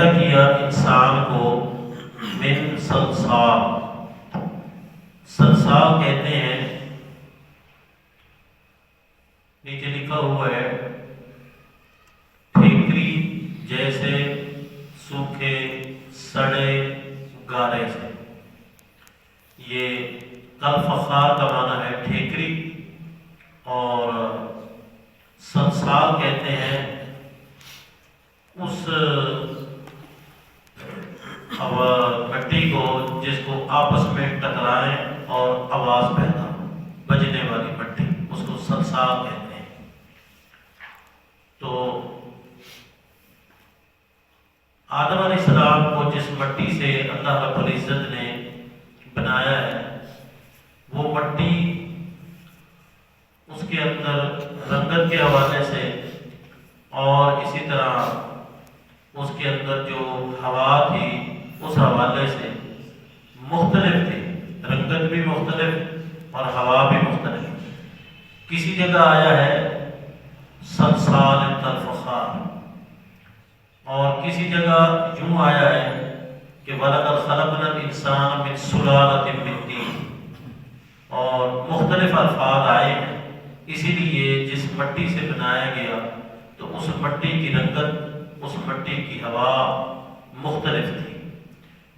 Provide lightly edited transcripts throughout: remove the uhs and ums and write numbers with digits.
پیدا کیا انسان کو من صلصال، صلصال کہتے ہیں، نیچے لکھا ہوا ہے ٹھیکری جیسے سوکھے سڑے گارے سے۔ یہ کلفخار کا معنی ہے ٹھیکری، اور صلصال کہتے ہیں اس مٹی کو جس کو آپس میں ٹکرائیں اور آواز پیدا ہو، بجنے والی مٹی، اس کو صلصال کہتے ہیں۔ تو آدم علیہ السلام کو جس مٹی سے اللہ رب العزت نے بنایا ہے، وہ مٹی اس کے اندر رنگت کے حوالے سے اور اسی طرح اس کے اندر جو ہوا تھی اس حوالے سے مختلف تھی، رنگت بھی مختلف اور ہوا بھی مختلف۔ کسی جگہ آیا ہے صلصال کالفخار، اور کسی جگہ یوں آیا ہے کہ وَلَقَدْ خَلَقْنَا الْإِنسَانَ مِنْ سُلَالَةٍ مِنْ طِينٍ، اور مختلف الفاظ آئے ہیں، اسی لیے جس مٹی سے بنایا گیا تو اس مٹی کی رنگت، اس مٹی کی ہوا مختلف تھی،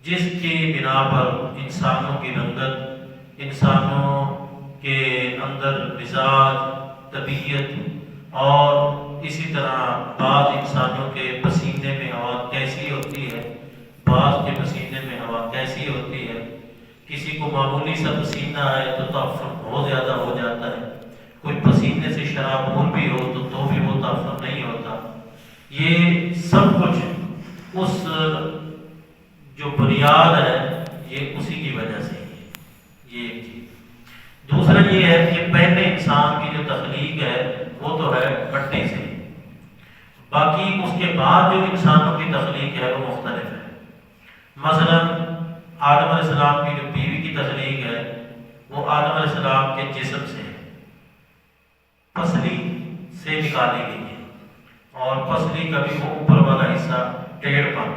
جس کی بنا پر انسانوں کی رنگت، انسانوں کے اندر مزاج، طبیعت، اور اسی طرح بعض انسانوں کے پسینے میں ہوا کیسی ہوتی ہے، بعض کے پسینے میں ہوا کیسی ہوتی ہے۔ کسی کو معمولی سا پسینہ آئے تو تعفن بہت زیادہ ہو جاتا ہے، کوئی پسینے سے شرابور بھی ہو تو بھی وہ تعفن نہیں ہوتا۔ یہ سب کچھ اس جو بنیاد ہے یہ اسی کی وجہ سے ہے، یہ ایک چیز۔ دوسرا یہ ہے کہ پہلے انسان کی جو تخلیق ہے وہ تو ہے مٹی سے، باقی اس کے بعد جو انسانوں کی تخلیق ہے وہ مختلف ہے۔ مثلا آدم علیہ السلام کی جو بیوی کی تخلیق ہے وہ آدم علیہ السلام کے جسم سے ہے، پسلی سے نکالی گئی ہے، اور پسلی کا بھی وہ اوپر والا حصہ ٹیڑھ پر،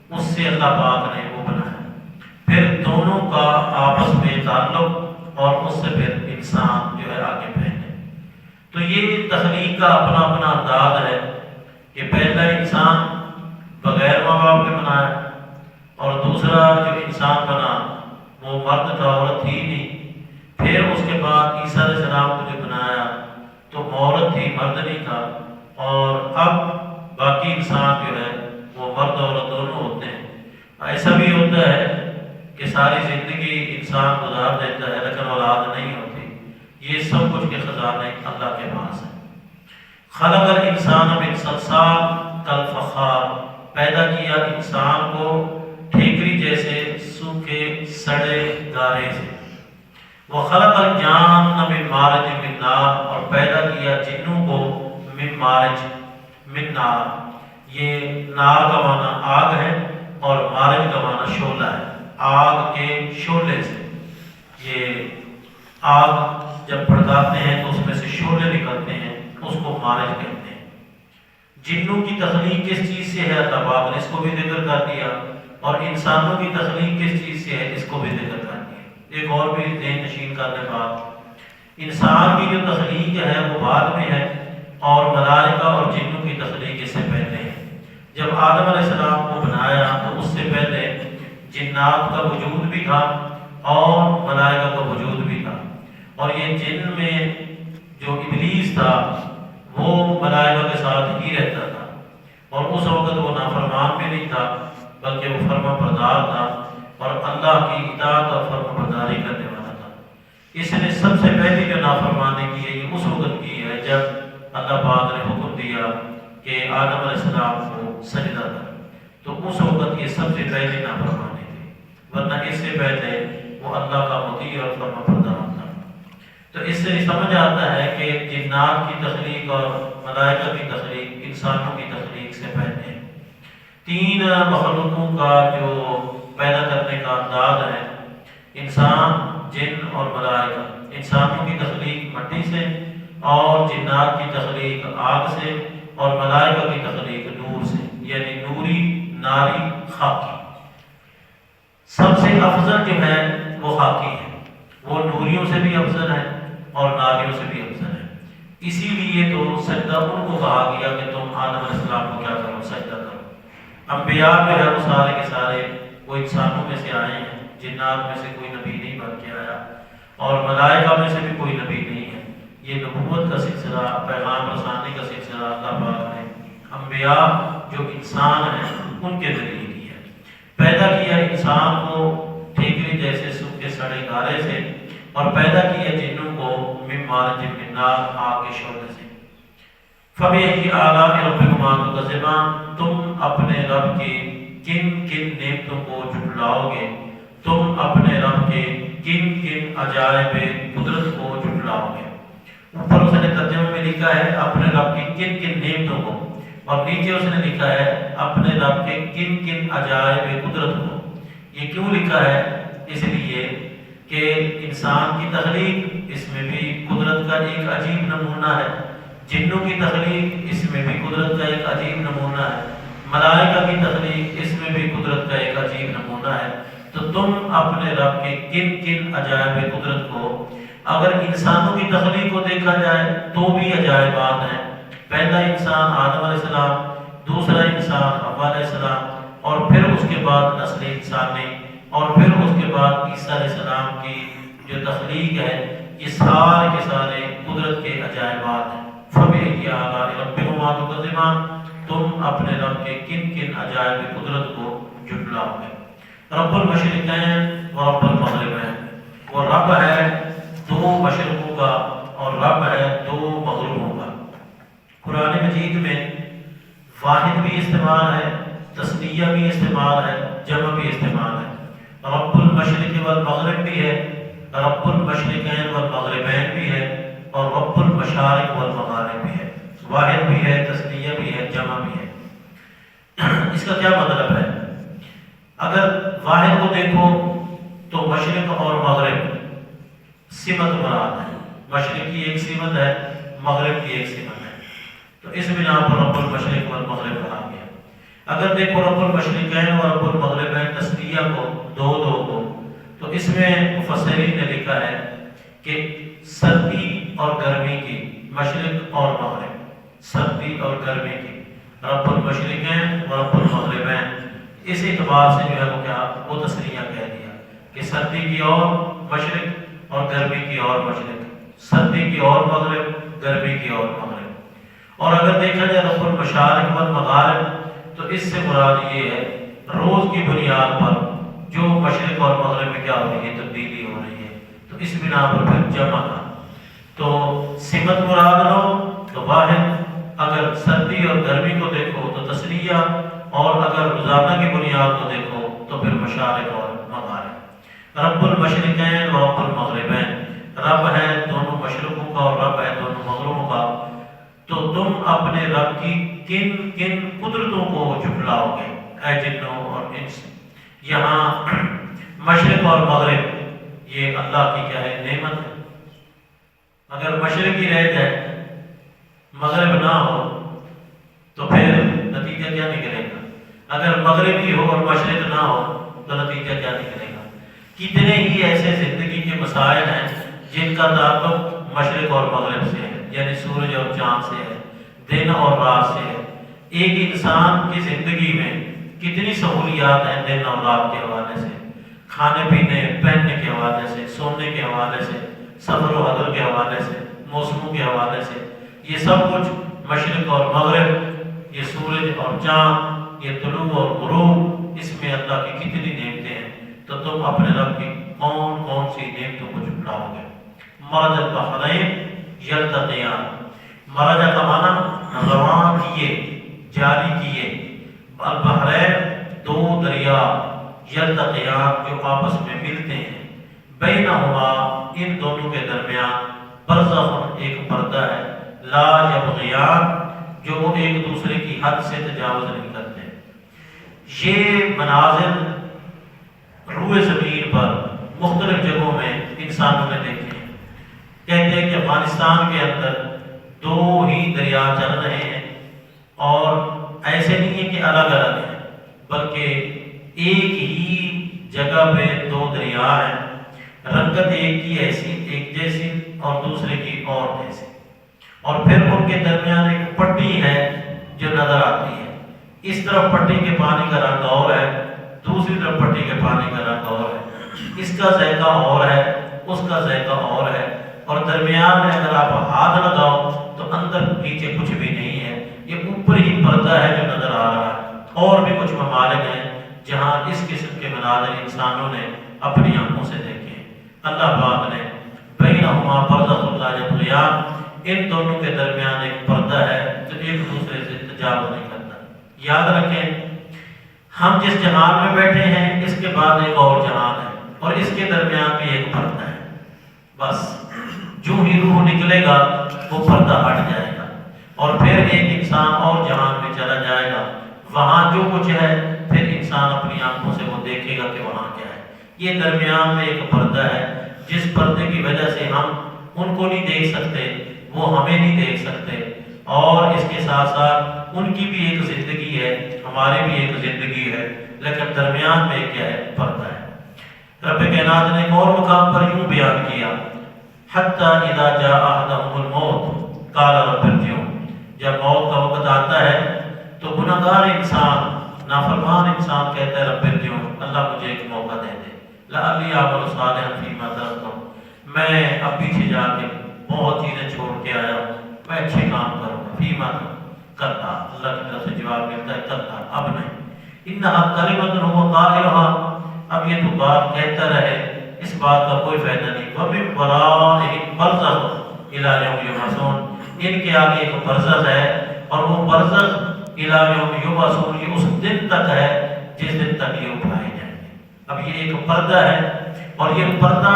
اس سے اللہ پاک نے وہ بنایا، پھر دونوں کا آپس میں تعلق، اور اس سے پھر انسان جو ہے آگے پھیلے۔ تو یہ تخلیق کا اپنا اپنا انداز ہے کہ پہلا انسان بغیر ماں باپ کے بنایا، اور دوسرا جو انسان بنا وہ مرد تھا، عورت تھی نہیں، پھر اس کے بعد عیسیٰ علیہ السلام کو جو بنایا تو عورت تھی، مرد نہیں تھا، اور اب باقی انسان جو ہے وہ مرد عورت دونوں ہوتے ہیں۔ ایسا بھی ہوتا ہے کہ ساری زندگی انسان گزار دیتا ہے لیکن اولاد نہیں ہوتی۔ یہ سب کچھ کے خزانے اللہ کے پاس ہیں۔ خلق الانسان من صلصال کالفخار، پیدا کیا انسان کو ٹھیکری جیسے سوکھے سڑے گارے سے۔ وخلق الجان من مارج من نار، اور پیدا کیا جنوں کو من مارج من نار، یہ نار کا معنی آگ ہے اور مارج کا معنی شعلہ ہے، آگ کے شعلے سے۔ یہ آگ جب بھڑکاتے ہیں تو اس میں سے شعلے نکلتے ہیں، اس کو مارج کہتے ہیں۔ جنوں کی تخلیق کس چیز سے ہے اللہ پاک نے اس کو بھی ذکر کر دیا، اور انسانوں کی تخلیق کس چیز سے ہے اس کو بھی ذکر کر دیا۔ ایک اور بھی ذہن نشین کرنے بات، انسان کی جو تخلیق ہے وہ بعد میں ہے، اور ملائکہ اور جنوں کی تخلیق اس سے پہلے ہے۔ جب آدم علیہ السلام کو بنایا تو اس سے پہلے جنات کا وجود بھی تھا اور ملائکہ کا وجود بھی تھا، اور یہ جن میں جو ابلیس تھا وہ ملائکہ کے ساتھ ہی رہتا تھا، اور اس وقت وہ نافرمان بھی نہیں تھا بلکہ وہ فرما بردار تھا، اور اللہ کی اطاعت اور فرما برداری کرنے والا تھا۔ اس نے سب سے پہلی جو نافرمانی کی ہے یہ اس وقت کی ہے جب اللہ پاک نے حکم دیا کہ آدم علیہ السلام کو سجدہ کر، تو اس وقت یہ سب سے پہلی نافرمانی تھی، ورنہ اس سے پہلے وہ اللہ کا مطیع اور فرما بردار تھا۔ تو اس سے سمجھ آتا ہے کہ جنات کی تخلیق اور ملائکہ کی تخلیق انسانوں کی تخلیق سے پہلے ہے۔ تین مخلوقوں کا جو پیدا کرنے کا انداز ہے، انسان، جن اور ملائکہ۔ انسانوں کی تخلیق مٹی سے، اور جنات کی تخلیق آگ سے، اور ملائکہ کی تخلیق نور سے، یعنی نوری ناری خاکی، سب سے افضل جو ہے وہ خاکی ہے، وہ نوریوں سے بھی افضل ہے اور ناریوں سے بھی افضل ہے۔ اسی لیے تو سجدہ ان کو کہا گیا کہ تم آدم علیہ السلام کو کیا کرو، سجدہ کرو۔ انبیاء جو ہے وہ سارے کے سارے وہ انسانوں میں سے آئے ہیں، جنات میں سے کوئی نبی نہیں بن کے آیا، اور ملائکہ میں سے بھی کوئی نبی نہیں ہے۔ یہ نبوت کا سلسلہ، پیغام رسانی کا سلسلہ اللہ پاک نے انبیاء جو انسان ہیں ان کے ذریعے کیا ہے۔ پیدا کیا انسان کو ٹھیکری جیسے سوکھے سڑے گارے سے، اور پیدا کیا جنوں کو من مارج من نار، آگ کے شعلے سے۔ فَبِأَيِّ آلَاءِ رَبِّكُمَا تُكَذِّبَانِ، تم اپنے رب کی کن کن نعمتوں کو جھٹلاؤ گے، تم اپنے رب کے کن کن عجائب قدرت کو جھٹلاؤ گے۔ اوپر اس نے ترجمے میں لکھا ہے اپنے رب کی کن کن نعمتوں کو، اور نیچے اس نے لکھا ہے اپنے رب کے کن کن عجائب قدرت کو۔ یہ کیوں لکھا ہے؟ اس لیے کہ انسان کی تخلیق اس میں بھی قدرت کا ایک عجیب نمونہ ہے، جنوں کی تخلیق اس میں بھی قدرت کا ایک عجیب نمونہ ہے، ملائکہ کی تخلیق اس میں بھی قدرت کا ایک عجیب نمونہ ہے۔ تو تم اپنے رب کے کن کن عجائب قدرت کو، اگر انسانوں کی تخلیق کو دیکھا جائے تو بھی عجائبات ہیں۔ پہلا انسان آدم علیہ السلام، دوسرا انسان حوا علیہ السلام، اور پھر اس کے بعد نسل انسانی، اور پھر اس کے بعد عیسیٰ علیہ السلام کی جو تخلیق ہے، یہ سارے کے سارے قدرت کے عجائبات ہیں۔ فَبِأَيِّ آلَاءِ رَبِّكُمَا تُكَذِّبَانِ، تم اپنے رب کے کن کن عجائب قدرت کو جھٹلاؤ گے۔ رب المشرقین و رب المغربین، وہ رب ہے دو مشرقوں کا اور رب ہے دو مغربوں کا۔ قرآن مجید میں واحد بھی استعمال ہے، تثنیہ بھی استعمال ہے، جمع بھی استعمال ہے۔ رب المشرق والمغرب بھی ہے، رب المشرقین والمغربین بھی ہے، اور رب المشارق والمغارب بھی ہے۔ واحد بھی ہے، تثنیہ بھی ہے، جمع بھی ہے۔ اس کا کیا مطلب ہے؟ اگر واحد کو دیکھو تو مشرق اور مغرب سمت مراد ہے، مشرق کی ایک سمت ہے، مغرب کی ایک سمت ہے، تو اس بنا پر رب المشرق والمغرب کہا گیا۔ اگر دیکھو رب المشرقین و رب المغربین تثنیہ کو، دو دو کو، تو اس میں مفسرین نے لکھا ہے کہ سردی اور گرمی کی، مشرق اور مغرب، سردی اور گرمی کی، رب المشرقین و رب المغربین، اس اعتبار سے جو ہے وہ کیا، وہ تثنیہ کہہ دیا کہ سردی کی اور مشرق اور گرمی کی اور مشرق، سردی کی اور مغرب، گرمی کی اور مغرب۔ اور اگر دیکھا جائے رب المشارق والمغارب، تو اس سے مراد یہ ہے روز کی بنیاد پر جو مشرق اور مغرب میں کیا ہو رہی ہے، تبدیلی ہو رہی ہے، تو اس بنا پر پھر جمع کا، تو سمت مراد ہو تو واحد، اگر سردی اور گرمی کو دیکھو تو تثنیہ، اور اگر روزانہ کی بنیاد کو دیکھو تو پھر مشارق اور مغارب۔ رب المشرقین و رب المغربین، رب ہے دونوں مشرقوں کا اور رب ہے دونوں مغربوں کا، تو تم اپنے رب کی کن کن قدرتوں کو جھٹلاؤ گے اے جنوں اور انس۔ یہاں مشرق اور مغرب یہ اللہ کی کیا ہے، نعمت ہے۔ اگر مشرق ہی رہ جائے، مغرب نہ ہو، تو پھر نتیجہ کیا نکلے گا؟ اگر مغرب ہی ہو اور مشرق نہ ہو تو نتیجہ کیا نکلے گا؟ کتنے ہی ایسے زندگی کے مسائل ہیں جن کا تعلق مشرق اور مغرب سے ہے، یعنی سورج اور چاند سے ہے، دن اور رات سے ہے۔ ایک انسان کی زندگی میں کتنی سہولیات ہیں دن اور رات کے حوالے سے، کھانے پینے، پہننے کے حوالے سے، سونے کے حوالے سے، سفر و حضر کے حوالے سے، موسموں کے حوالے سے، یہ سب کچھ مشرق اور مغرب، یہ سورج اور چاند، یہ طلوع اور غروب، اس میں اللہ کی کتنی نعمتیں ہیں۔ تو تم اپنے رب کی کون کون سی نعمتوں کو جھٹلاؤ گے؟ مرج البحرین یلتقیان، مرجع کا معنی رواں کیے، جاری کیے، البحرین دو دریا، یلتقیان جو آپس میں ملتے ہیں، بینہما ان دونوں کے درمیان، برزخ ایک پردہ ہے، لا یبغیان جو وہ ایک دوسرے کی حد سے تجاوز نہیں کرتے۔ یہ مناظر روئے زمین پر مختلف جگہوں میں انسانوں نے دیکھے ہیں۔ کہتے ہیں کہ افغانستان کے اندر دو ہی دریا چل رہے ہیں، اور ایسے نہیں ہے کہ الگ الگ ہیں، بلکہ ایک ہی جگہ پہ دو دریا ہیں، رنگت ایک کی ایک جیسی اور دوسرے کی اور جیسی، اور پھر ان کے درمیان ایک پٹی ہے جو نظر آتی ہے، اس طرف پٹی کے پانی کا رنگ اور ہے، دوسری طرف پٹی کے پانی کا رنگ اور ہے، اس کا ذائقہ اور ہے، اس کا ذائقہ اور ہے، اور درمیان میں اگر آپ ہاتھ لگاؤ تو اندر نیچے کچھ بھی نہیں ہے، یہ اوپر ہی پردہ ہے جو نظر آ رہا ہے۔ اور بھی کچھ ممالک ہیں جہاں اس قسم کے مناظر انسانوں نے اپنی آنکھوں سے دیکھے ہیں۔ اللہ پاک نے بینہما برزخ لا یبغیان، ان دونوں کے درمیان ایک پردہ ہے جو ایک دوسرے سے تجاوز نہیں کرتا۔ یاد رکھیں، ہم جس جہان میں بیٹھے ہیں اس کے بعد ایک اور جہان ہے، اور اس کے درمیان بھی ایک پردہ ہے، بس جو ہی روح نکلے گا وہ پردہ ہٹ جائے گا، اور پھر ایک انسان اور جہان میں چلا جائے گا، وہاں جو کچھ ہے پھر انسان اپنی آنکھوں سے وہ دیکھے گا کہ وہاں کیا ہے۔ یہ درمیان میں ایک پردہ ہے جس پردے کی وجہ سے ہم ان کو نہیں دیکھ سکتے، وہ ہمیں نہیں دیکھ سکتے، اور اس کے ساتھ ساتھ ان کی بھی ایک زندگی ہے، ہماری بھی ایک زندگی ہے، لیکن درمیان میں کیا ہے؟ پردہ ہے۔ رب کائنات نے ایک اور مقام پر یوں بیان کیا، حتی اذا جاء احدهم الموت قال رب ارجعون، جب موت کا وقت آتا ہے تو گناہگار انسان، نافرمان انسان کہتا ہے رب ارجعون، اللہ مجھے ایک موقع دے دے، لعلی اعمل صالحا فیما ترکت، میں اب پیچھے جا کے بہت چیزیں چھوڑ کے آیا ہوں، میں اچھے کام کروں گا، فیما کلا، اللہ کی طرف سے جواب ملتا ہے کلا، اب نہیں، انہا کلمۃ هو قائلها، اب یہ تو بات کہتا رہے، اس بات کا کوئی فائدہ نہیں، وَمِن وَرَائِهِم بَرْزَخٌ إِلَىٰ يَوْمِ يُبْعَثُونَ، ان کے آگے ایک برزخ ہے، اور وہ برزخ إِلَىٰ يَوْمِ يُبْعَثُونَ، یہ اس دن تک ہے جس دن تک یہ اٹھائے جائیں گے۔ اب یہ ایک پردہ ہے، اور یہ پردہ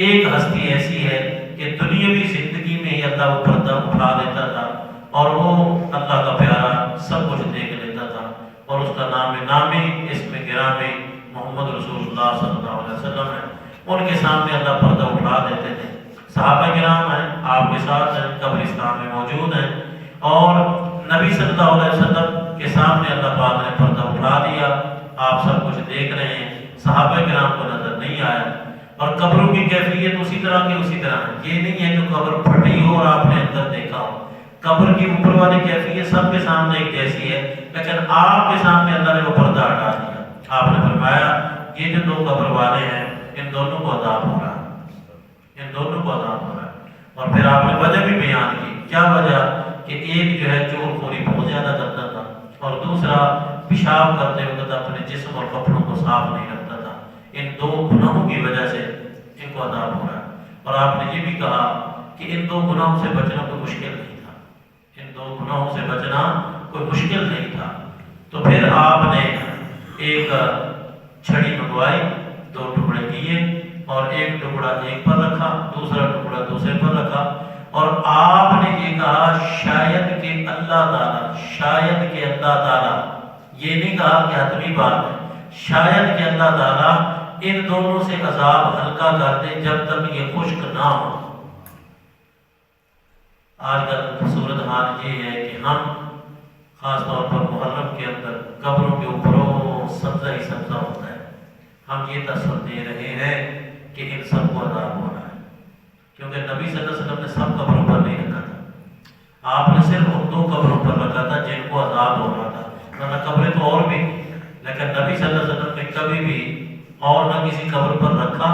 ایک ہستی ایسی ہے کہ دنیاوی زندگی میں ہی اللہ وہ پردہ اٹھا دیتا تھا، اور وہ اللہ کا پیارا سب کچھ دیکھ لیتا تھا، اور اس کا نام نامی، اس میں گرامی محمد رسول اللہ صلی اللہ علیہ وسلم ہے، ان کے سامنے اللہ پردہ اٹھا دیتے تھے۔ صحابہ کرام ہیں، آپ کے ساتھ ہیں، قبرستان میں موجود ہیں، اور نبی صلی اللہ علیہ وسلم کے سامنے اللہ پاک نے پردہ اٹھا دیا، آپ سب کچھ دیکھ رہے ہیں، صحابہ کرام کو نظر نہیں آیا، اور قبروں کی کیفیت اسی طرح کی اسی طرح ہے، یہ نہیں ہے کہ قبر پھٹی ہو اور آپ نے اندر دیکھا ہو، قبر کی اوپر والی کیفیت سب کے سامنے ایک جیسی ہے، لیکن آپ کے سامنے اللہ نے وہ پردہ ہٹا دیا۔ آپ نے فرمایا یہ جو دو قبر والے ہیں ان دونوں کو عذاب ہو رہا ہے، ان دونوں کو عذاب ہو رہا ہے، اور پھر آپ نے وجہ بھی بیان کی، کیا وجہ؟ کہ ایک جو ہے چور خوری بہت زیادہ کرتا تھا، اور دوسرا پیشاب کرتے وقت اپنے جسم اور کپڑوں کو صاف نہیں رکھتا تھا، ان دو گناہوں کی وجہ سے ان کو عذاب ہو رہا ہے۔ اور آپ نے یہ بھی کہا کہ ان دو گناہوں سے بچنا کوئی مشکل نہیں تھا، ان دو گناہوں سے بچنا کوئی مشکل نہیں تھا۔ تو پھر آپ نے ایک چھڑی منگوائی، دو ٹکڑے کیے، اور ایک ٹکڑا ایک پر رکھا، دوسرا ٹکڑا دوسرے پر رکھا، اور آپ نے یہ کہا شاید کہ اللہ تعالیٰ، شاید کہ اللہ تعالیٰ، یہ نہیں کہا کہ حتمی بات ہے، شاید کہ اللہ تعالیٰ ان دونوں سے عذاب ہلکا کر دے جب تک یہ خشک نہ ہو۔ آج کل صورتحال یہ ہے کہ ہم خاص طور پر محرم کے اندر قبروں کے اوپر سبزہ ہی سبزہ ہوتا ہے، ہم یہ تصور دے رہے ہیں کہ ان سب کو عذاب ہو رہا ہے، کیونکہ نبی صلی اللہ علیہ وسلم نے سب قبروں پر نہیں رکھا تھا، آپ نے صرف ان دو قبروں پر رکھا تھا جن کو عذاب ہو رہا تھا، ورنہ قبریں تو اور بھی، لیکن نبی صلی اللہ علیہ وسلم نے کبھی بھی اور نہ کسی قبر پر رکھا،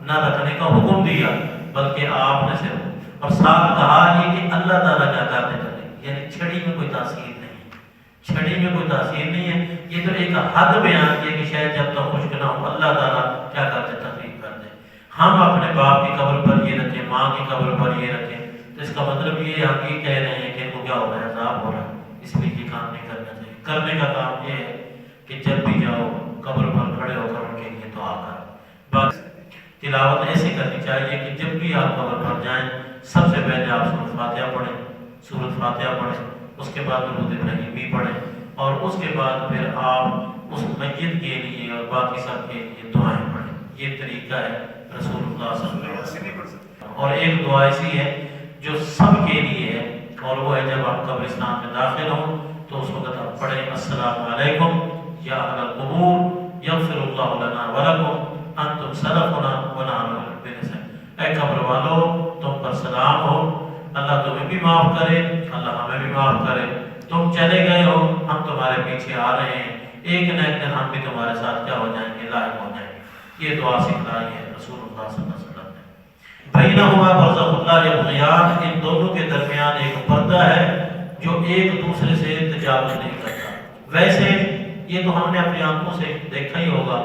نہ رکھنے کا حکم دیا، بلکہ آپ نے صرف، اور ساتھ کہا یہ کہ اللہ تعالیٰ کیا کرنے لگے، یعنی چھڑی میں کوئی تاثیر نہیں، چھڑی میں کوئی تاثیر نہیں ہے، یہ تو ایک حد بیان کی کہ شاید جب تک خشک نہ ہو اللہ تعالیٰ کیا کرتے تخلیق کر دے۔ ہم اپنے باپ کی قبر پر یہ رکھیں، ماں کی قبر پر یہ رکھیں، تو اس کا مطلب یہ ہم یہ کہہ رہے ہیں کہ ان کو کیا ہو رہا ہے، عذاب ہو رہا ہے، اس لیے یہ کام نہیں کرنا چاہیے۔ کرنے کا کام یہ ہے کہ جب بھی جاؤ قبر پر کھڑے ہو کر ان کے لیے دعا کرو، بس تلاوت ایسے کرنی چاہیے کہ جب بھی آپ قبر پر جائیں سب سے پہلے آپ سورۃ فاتحہ پڑھیں، سورۃ فاتحہ پڑھیں، اس کے بعد درود ابراہیمی پڑھیں، اور اس کے بعد پھر آپ اس میت کے لیے اور باقی سب کے لیے دعائیں پڑھیں۔ یہ طریقہ ہے رسول اللہ صلی اللہ علیہ وسلم۔ اور ایک دعا ایسی ہے جو سب کے لیے ہے، اور وہ ہے جب آپ قبرستان میں داخل ہوں تو اس وقت آپ پڑھیں السلام علیکم یا اہل القبور یغفر اللہ لنا ولکم انتم سلفنا ونحن بنسب۔ اے قبر والو تم پر سلام ہو، اللہ تمہیں بھی معاف کرے، اللہ ہمیں بھی معاف کرے، تم چلے گئے ہو ہم تمہارے پیچھے آ رہے ہیں، ایک نہ ایک دن ہم بھی تمہارے ساتھ کیا ہو جائیں گے، لاحق ہو جائیں گے۔ یہ دعا سکھلائی ہے رسول اللہ صلی اللہ علیہ وسلم نے۔ بینہما برزخ لا یبغیان، ان دونوں کے درمیان ایک پردہ ہے جو ایک دوسرے سے تجاوز نہیں کرتا۔ ویسے یہ تو ہم نے اپنی آنکھوں سے دیکھا ہی ہوگا،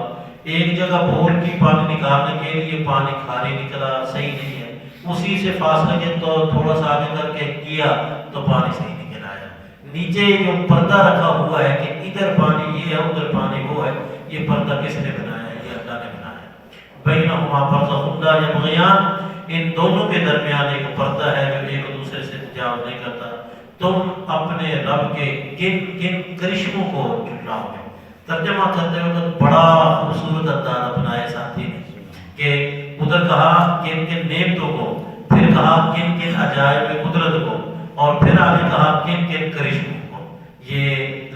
ایک جگہ بور کی پانی نکالنے کے لیے پانی کھاری نکلا صحیح نہیں ہے، اسی سے فاصلے کے تو تھوڑا سا آگے کر کے کیا تو پانی صحیح نکل آیا۔ نیچے جو پردہ رکھا ہوا ہے کہ ادھر پانی یہ ہے ادھر پانی وہ ہے، یہ پردہ کس نے بنایا ہے؟ یہ اللہ نے بنایا ہے۔ بینہما برزخ لا یبغیان، ان دونوں کے درمیان ایک پردہ ہے جو ایک دوسرے سے تجاوز نہیں کرتا۔ تم اپنے رب کے کن کن کرشموں کو جھٹلاؤ گے۔ ترجمہ کرتے وقت بڑا خوبصورت انداز اپنایا ساتھی نے کہ ادھر کہا کن کن نعمتوں کو، پھر کہا کن کن عجائب قدرت کو، اور پھر آگے کہا کن کن کرشموں کو۔ یہ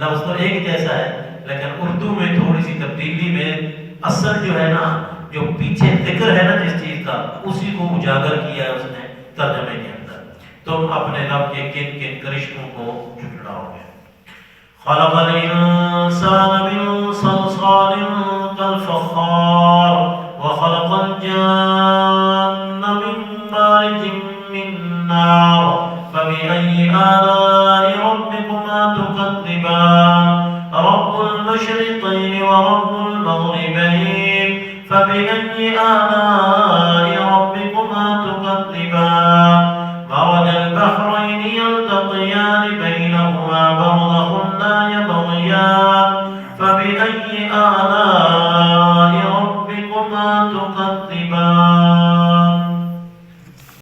لفظ تو ایک جیسا ہے لیکن اردو میں تھوڑی سی تبدیلی میں اصل جو ہے نا، جو پیچھے ذکر ہے نا جس چیز کا، اسی کو اجاگر کیا ہے اس نے ترجمے کے اندر۔ تم اپنے رب کے کن کن کرشموں کو جھٹلاؤ گے۔ خلق الانسان من صلصال كالفخار وخلق الجان من مارج من نار فبأي آلاء ربكما تكذبان رب المشرقين ورب المغربين فبأي آلاء ربكما تكذبان مرج البحرين يلتقيان بينهما برزخ لا يبغيان فبأي آلاء ربكما تكذبان